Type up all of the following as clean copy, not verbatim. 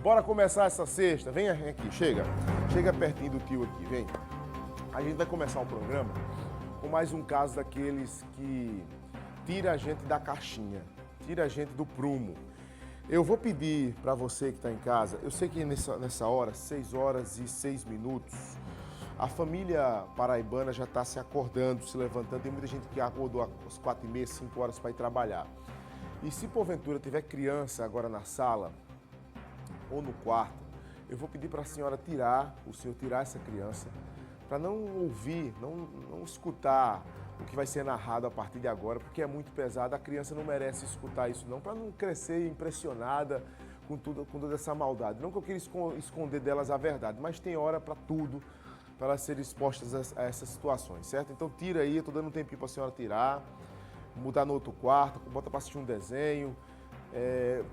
Bora começar essa sexta. Vem aqui, chega. Chega pertinho do tio aqui, vem. A gente vai começar um programa com mais um caso daqueles que tira a gente da caixinha, tira a gente do prumo. Eu vou pedir para você que está em casa, eu sei que nessa hora, 6h06, a família paraibana já está se acordando, se levantando. Tem muita gente que acordou às 4h30, 5h para ir trabalhar. E se porventura tiver criança agora na sala ou no quarto, eu vou pedir para a senhora o senhor tirar essa criança, para não ouvir, não escutar o que vai ser narrado a partir de agora, porque é muito pesado. A criança não merece escutar isso não, para não crescer impressionada com toda essa maldade. Não que eu queira esconder delas a verdade, mas tem hora para tudo, para elas serem expostas a essas situações, certo? Então tira aí, eu estou dando um tempinho para a senhora tirar, mudar no outro quarto, bota para assistir um desenho,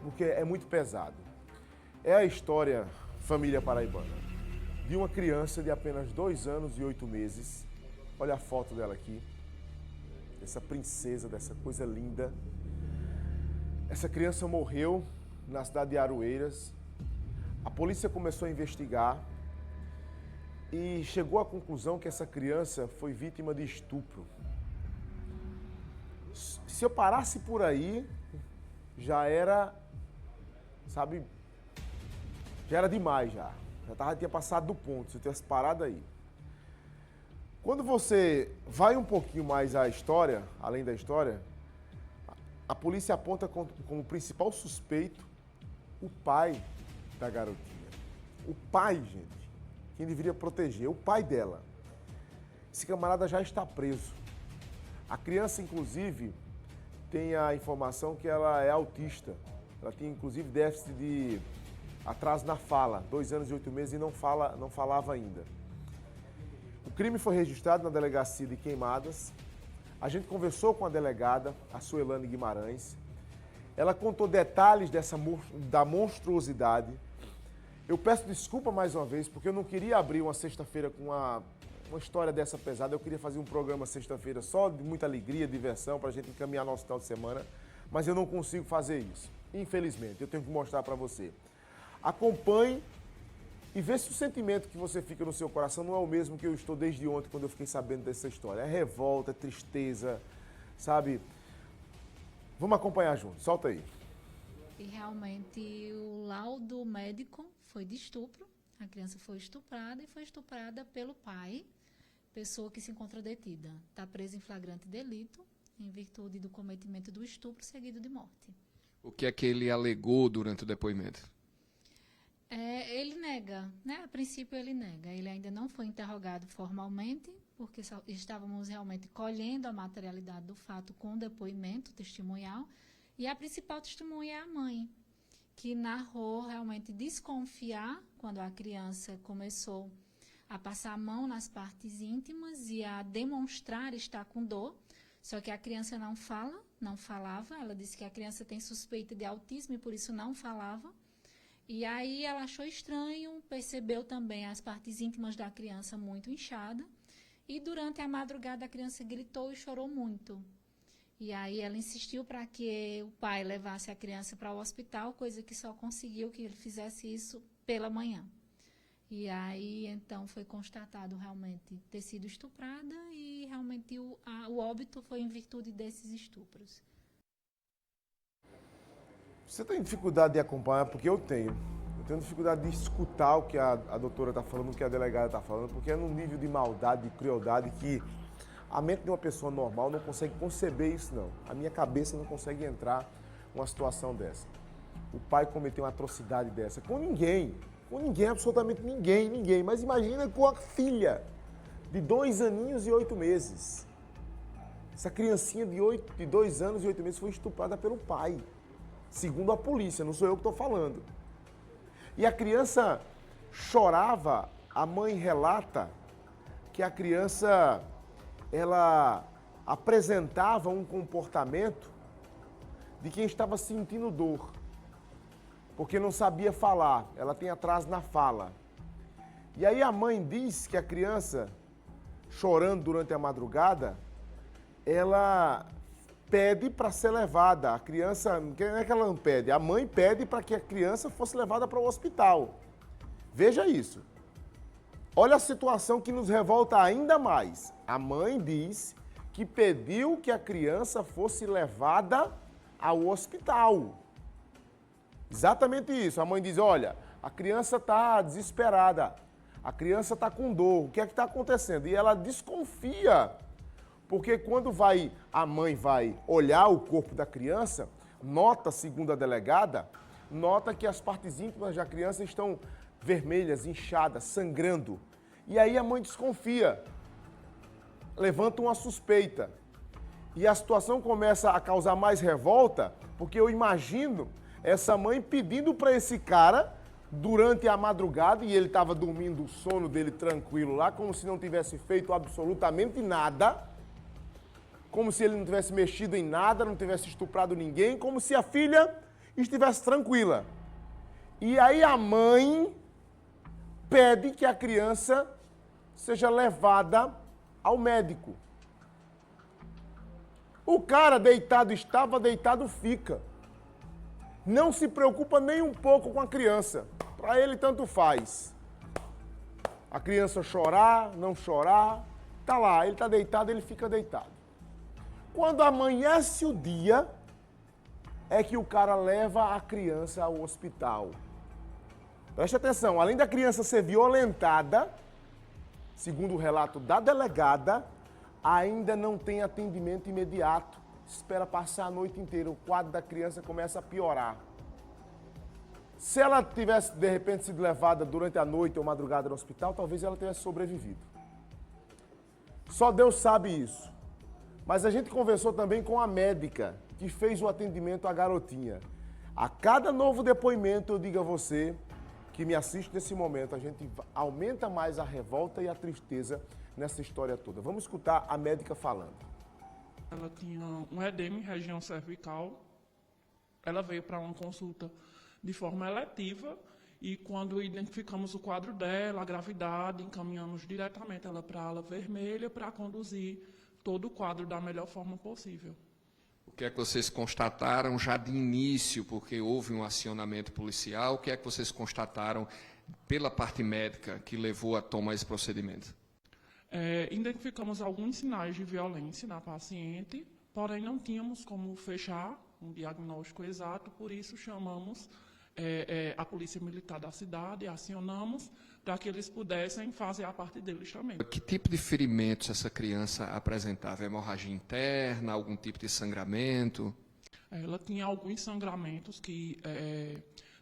porque é muito pesado. É a história, família paraibana, de uma criança de apenas 2 anos e 8 meses. Olha a foto dela aqui, essa princesa, dessa coisa linda. Essa criança morreu na cidade de Aroeiras. A polícia começou a investigar e chegou à conclusão que essa criança foi vítima de estupro. Se eu parasse por aí, já era, sabe, já era demais já. Tinha passado do ponto, se eu tivesse parado aí. Quando você vai um pouquinho mais à história, além da história, a polícia aponta como principal suspeito o pai da garotinha. O pai, gente, quem deveria proteger, o pai dela. Esse camarada já está preso. A criança, inclusive, tem a informação que ela é autista. Ela tem, inclusive, déficit de atraso na fala, 2 anos e 8 meses e não falava ainda. O crime foi registrado na delegacia de Queimadas. A gente conversou com a delegada, a Suelane Guimarães. Ela contou detalhes da monstruosidade. Eu peço desculpa mais uma vez, porque eu não queria abrir uma sexta-feira com uma história dessa pesada. Eu queria fazer um programa sexta-feira só de muita alegria, diversão, para a gente encaminhar nosso final de semana. Mas eu não consigo fazer isso, infelizmente. Eu tenho que mostrar para você. Acompanhe e vê se o sentimento que você fica no seu coração não é o mesmo que eu estou desde ontem, quando eu fiquei sabendo dessa história. É revolta, é tristeza, sabe? Vamos acompanhar junto. Solta aí. E realmente o laudo médico foi de estupro. A criança foi estuprada e foi estuprada pelo pai, pessoa que se encontra detida. Está presa em flagrante delito, em virtude do cometimento do estupro seguido de morte. O que é que ele alegou durante o depoimento? Ele nega, né? A princípio ele nega. Ele ainda não foi interrogado formalmente, porque estávamos realmente colhendo a materialidade do fato com o depoimento testemunhal. E a principal testemunha é a mãe, que narrou realmente desconfiar quando a criança começou a passar a mão nas partes íntimas e a demonstrar estar com dor. Só que a criança não falava. Ela disse que a criança tem suspeita de autismo e por isso não falava. E aí ela achou estranho, percebeu também as partes íntimas da criança muito inchada. E durante a madrugada a criança gritou e chorou muito. E aí ela insistiu para que o pai levasse a criança para o hospital, coisa que só conseguiu que ele fizesse isso pela manhã. E aí então foi constatado realmente ter sido estuprada e realmente o óbito foi em virtude desses estupros. Você tem dificuldade de acompanhar? Porque eu tenho. Eu tenho dificuldade de escutar o que a doutora está falando, o que a delegada está falando, porque é num nível de maldade, de crueldade que a mente de uma pessoa normal não consegue conceber isso, não. A minha cabeça não consegue entrar numa situação dessa. O pai cometeu uma atrocidade dessa com ninguém, absolutamente ninguém. Mas imagina com a filha de 2 aninhos e 8 meses. Essa criancinha de 2 anos e 8 meses foi estuprada pelo pai. Segundo a polícia, não sou eu que estou falando. E a criança chorava, a mãe relata que a criança, ela apresentava um comportamento de quem estava sentindo dor, porque não sabia falar, ela tem atraso na fala. E aí a mãe diz que a criança, chorando durante a madrugada, ela pede para ser levada. A criança, não é que ela não pede, a mãe pede para que a criança fosse levada para o hospital. Veja isso. Olha a situação que nos revolta ainda mais. A mãe diz que pediu que a criança fosse levada ao hospital. Exatamente isso. A mãe diz, olha, a criança está desesperada, a criança está com dor, o que é que está acontecendo? E ela desconfia, porque quando a mãe vai olhar o corpo da criança, nota, segundo a delegada, nota que as partes íntimas da criança estão vermelhas, inchadas, sangrando. E aí a mãe desconfia, levanta uma suspeita. E a situação começa a causar mais revolta, porque eu imagino essa mãe pedindo para esse cara, durante a madrugada, e ele estava dormindo o sono dele tranquilo lá, como se não tivesse feito absolutamente nada, como se ele não tivesse mexido em nada, não tivesse estuprado ninguém, como se a filha estivesse tranquila. E aí a mãe pede que a criança seja levada ao médico. O cara estava deitado, fica. Não se preocupa nem um pouco com a criança. Para ele tanto faz. A criança chorar, não chorar, tá lá, ele tá deitado, ele fica deitado. Quando amanhece o dia, é que o cara leva a criança ao hospital. Preste atenção, além da criança ser violentada, segundo o relato da delegada, ainda não tem atendimento imediato. Espera passar a noite inteira, o quadro da criança começa a piorar. Se ela tivesse, de repente, sido levada durante a noite ou madrugada no hospital, talvez ela tivesse sobrevivido. Só Deus sabe isso. Mas a gente conversou também com a médica que fez o atendimento à garotinha. A cada novo depoimento, eu digo a você que me assiste nesse momento, a gente aumenta mais a revolta e a tristeza nessa história toda. Vamos escutar a médica falando. Ela tinha um edema em região cervical. Ela veio para uma consulta de forma eletiva e quando identificamos o quadro dela, a gravidade, encaminhamos diretamente ela para a ala vermelha para conduzir todo o quadro da melhor forma possível. O que é que vocês constataram já de início, porque houve um acionamento policial, o que é que vocês constataram pela parte médica que levou a tomar esse procedimento? Identificamos alguns sinais de violência na paciente, porém não tínhamos como fechar um diagnóstico exato, por isso chamamos a Polícia Militar da cidade, acionamos para que eles pudessem fazer a parte deles também. Que tipo de ferimentos essa criança apresentava? Hemorragia interna, algum tipo de sangramento? Ela tinha alguns sangramentos que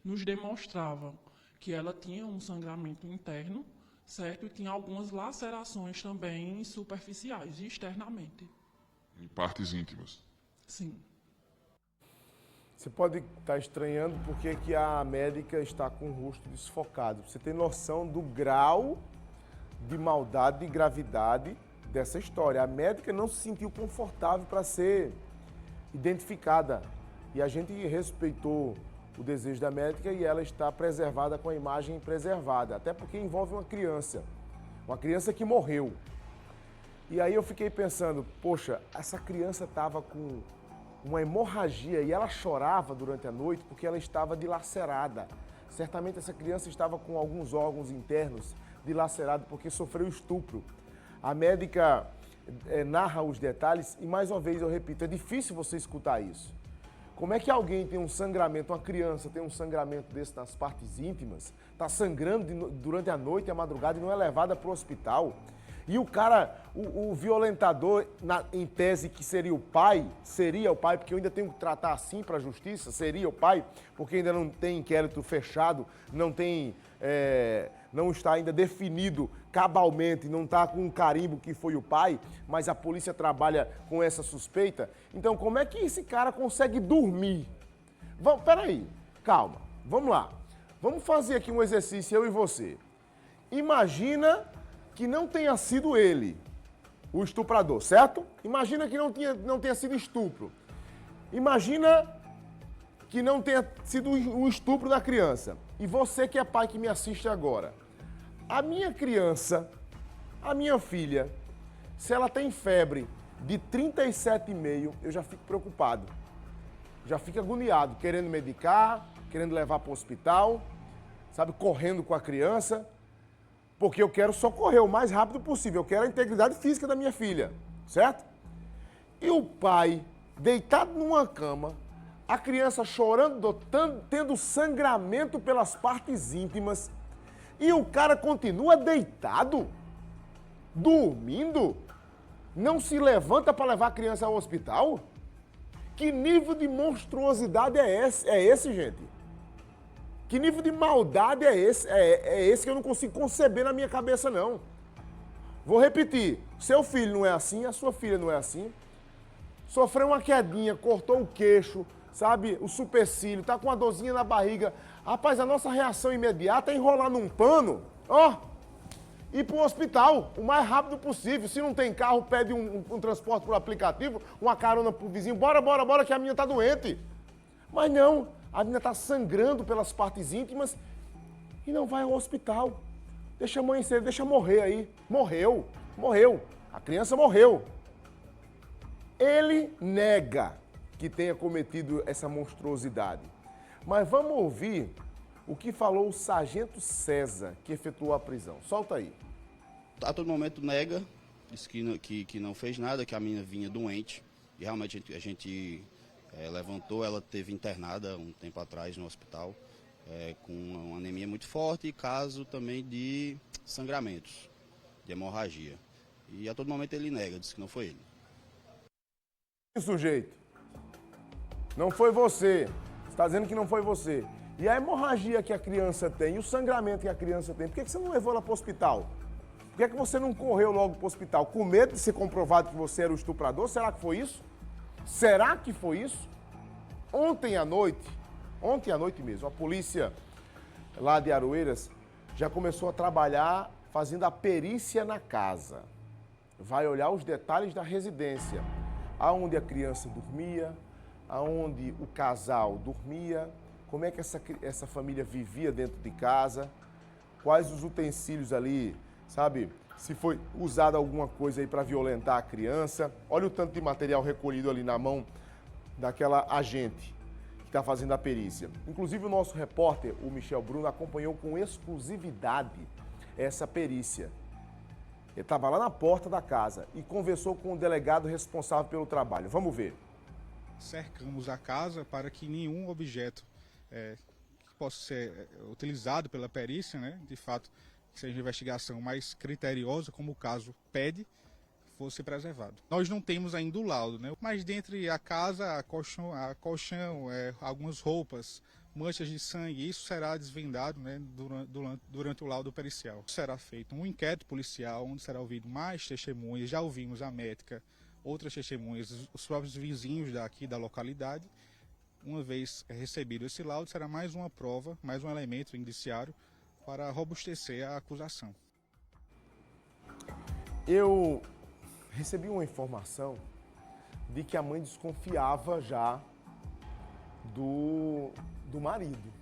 nos demonstravam que ela tinha um sangramento interno, certo? E tinha algumas lacerações também superficiais, externamente. Em partes íntimas. Sim. Você pode estar estranhando porque que a médica está com o rosto desfocado. Você tem noção do grau de maldade e gravidade dessa história. A médica não se sentiu confortável para ser identificada. E a gente respeitou o desejo da médica e ela está preservada com a imagem preservada. Até porque envolve uma criança que morreu. E aí eu fiquei pensando, poxa, essa criança estava com uma hemorragia e ela chorava durante a noite porque ela estava dilacerada. Certamente essa criança estava com alguns órgãos internos dilacerados porque sofreu estupro. A médica narra os detalhes e, mais uma vez, eu repito, é difícil você escutar isso. Como é que alguém tem um sangramento, uma criança tem um sangramento desse nas partes íntimas, está sangrando durante a noite e a madrugada e não é levada para o hospital? E o cara, o violentador, em tese que seria o pai, porque eu ainda tenho que tratar assim para a justiça, seria o pai, porque ainda não tem inquérito fechado, não está ainda definido cabalmente, não está com um carimbo que foi o pai, mas a polícia trabalha com essa suspeita. Então, como é que esse cara consegue dormir? Peraí, calma, vamos lá. Vamos fazer aqui um exercício, eu e você. Imagina que não tenha sido ele, o estuprador, certo? Imagina que não tenha sido estupro. Imagina que não tenha sido um estupro da criança. E você que é pai que me assiste agora. A minha criança, a minha filha, se ela tem febre de 37,5, eu já fico preocupado. Já fico agoniado, querendo medicar, querendo levar para o hospital, sabe, correndo com a criança, porque eu quero socorrer o mais rápido possível, eu quero a integridade física da minha filha, certo? E o pai, deitado numa cama, a criança chorando, tendo sangramento pelas partes íntimas, e o cara continua deitado, dormindo, não se levanta para levar a criança ao hospital? Que nível de monstruosidade é esse, gente? Que nível de maldade é esse? É esse que eu não consigo conceber na minha cabeça, não. Vou repetir. Seu filho não é assim, a sua filha não é assim. Sofreu uma quedinha, cortou o queixo, sabe? O supercílio, tá com uma dorzinha na barriga. Rapaz, a nossa reação imediata é enrolar num pano, ó, ir pro hospital o mais rápido possível. Se não tem carro, pede um transporte por aplicativo, uma carona pro vizinho. Bora, que a menina tá doente. Mas não, a menina tá sangrando pelas partes íntimas e não vai ao hospital. Deixa a mãe ser, deixa morrer aí. Morreu. A criança morreu. Ele nega que tenha cometido essa monstruosidade. Mas vamos ouvir o que falou o sargento César, que efetuou a prisão. Solta aí. A todo momento nega, disse que não fez nada, que a menina vinha doente. E realmente a gente levantou, ela teve internada um tempo atrás no hospital, com uma anemia muito forte e caso também de sangramentos, de hemorragia. E a todo momento ele nega, disse que não foi ele. Sujeito, não foi você. Você está dizendo que não foi você. E a hemorragia que a criança tem, e o sangramento que a criança tem, por que você não levou ela para o hospital? Por que você não correu logo para o hospital? Com medo de ser comprovado que você era o estuprador? Será que foi isso? Será que foi isso? Ontem à noite mesmo, a polícia lá de Aroeiras já começou a trabalhar fazendo a perícia na casa. Vai olhar os detalhes da residência, aonde a criança dormia, aonde o casal dormia, como é que essa família vivia dentro de casa, quais os utensílios ali, sabe? Se foi usada alguma coisa aí para violentar a criança. Olha o tanto de material recolhido ali na mão daquela agente que está fazendo a perícia. Inclusive o nosso repórter, o Michel Bruno, acompanhou com exclusividade essa perícia. Ele estava lá na porta da casa e conversou com o delegado responsável pelo trabalho. Vamos ver. Cercamos a casa para que nenhum objeto que possa ser utilizado pela perícia, né, de fato, que seja uma investigação mais criteriosa, como o caso pede, fosse preservado. Nós não temos ainda o laudo, né, mas dentre a casa, colchão, algumas roupas, manchas de sangue, isso será desvendado, né, durante o laudo pericial. Será feito um inquérito policial, onde será ouvido mais testemunhas, já ouvimos a médica, outras testemunhas, os próprios vizinhos daqui da localidade. Uma vez recebido esse laudo, será mais uma prova, mais um elemento indiciário para robustecer a acusação. Eu recebi uma informação de que a mãe desconfiava já do marido,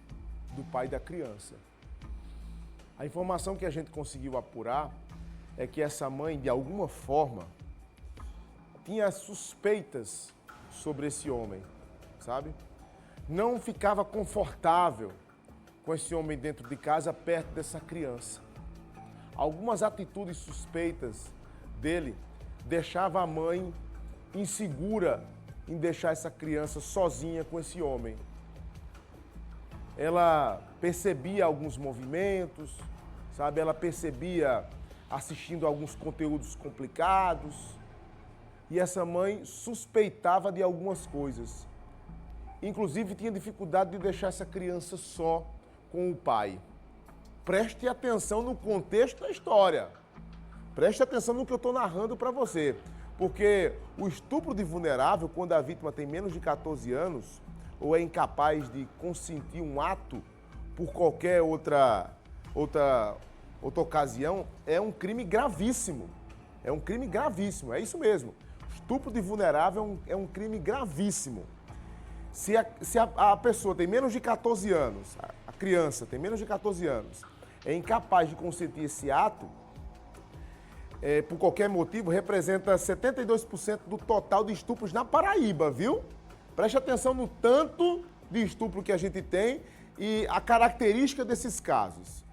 do pai da criança. A informação que a gente conseguiu apurar é que essa mãe, de alguma forma, tinha suspeitas sobre esse homem, sabe? Não ficava confortável com esse homem dentro de casa, perto dessa criança. Algumas atitudes suspeitas dele deixavam a mãe insegura em deixar essa criança sozinha com esse homem. Ela percebia alguns movimentos, sabe? Ela percebia assistindo alguns conteúdos complicados. E essa mãe suspeitava de algumas coisas. Inclusive, tinha dificuldade de deixar essa criança só com o pai. Preste atenção no contexto da história. Preste atenção no que eu estou narrando para você. Porque o estupro de vulnerável, quando a vítima tem menos de 14 anos, ou é incapaz de consentir um ato por qualquer outra ocasião, é um crime gravíssimo. É um crime gravíssimo, é isso mesmo. Estupro de vulnerável é um crime gravíssimo. Se a pessoa tem menos de 14 anos, a criança tem menos de 14 anos, é incapaz de consentir esse ato, por qualquer motivo, representa 72% do total de estupros na Paraíba, viu? Preste atenção no tanto de estupro que a gente tem e a característica desses casos.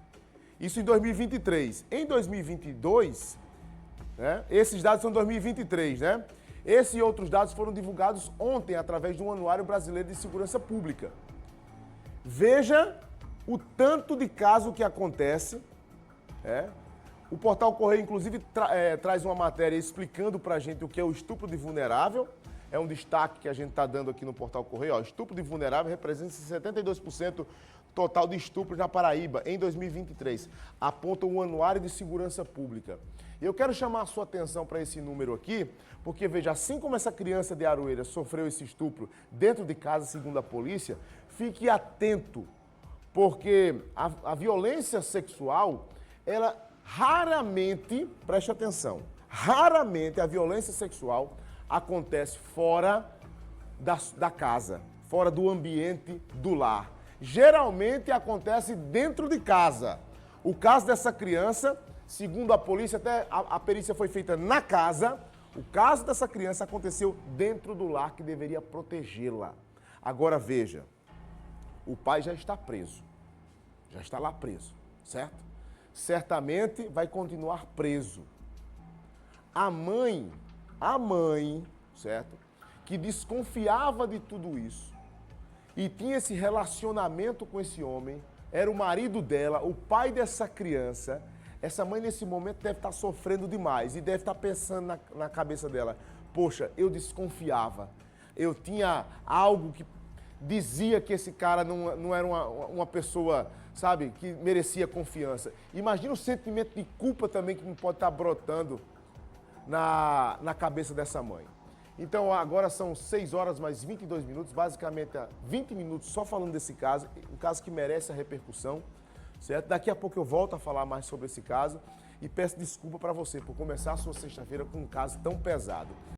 Isso em 2023. Em 2022, né, esses dados são 2023, né? Esses e outros dados foram divulgados ontem através do Anuário Brasileiro de Segurança Pública. Veja o tanto de caso que acontece. O Portal Correio, inclusive, traz uma matéria explicando pra gente o que é o estupro de vulnerável. É um destaque que a gente está dando aqui no Portal Correio. Ó, estupro de vulnerável representa 72% total de estupros na Paraíba em 2023. Aponta o Anuário de Segurança Pública. E eu quero chamar a sua atenção para esse número aqui, porque, veja, assim como essa criança de Aroeira sofreu esse estupro dentro de casa, segundo a polícia, fique atento, porque a violência sexual, ela raramente, preste atenção, raramente a violência sexual acontece fora da casa, fora do ambiente do lar. Geralmente acontece dentro de casa. O caso dessa criança, segundo a polícia, até a perícia foi feita na casa, o caso dessa criança aconteceu dentro do lar que deveria protegê-la. Agora veja, o pai já está preso, já está lá preso, certo? Certamente vai continuar preso. A mãe, certo? Que desconfiava de tudo isso e tinha esse relacionamento com esse homem, era o marido dela, o pai dessa criança. Essa mãe nesse momento deve estar sofrendo demais e deve estar pensando na cabeça dela: poxa, eu desconfiava, eu tinha algo que dizia que esse cara não era uma pessoa, sabe, que merecia confiança. Imagina o sentimento de culpa também que não pode estar brotando na cabeça dessa mãe. Então agora são 6 horas mais 22 minutos, basicamente 20 minutos só falando desse caso, um caso que merece a repercussão, certo? Daqui a pouco eu volto a falar mais sobre esse caso e peço desculpa para você por começar a sua sexta-feira com um caso tão pesado.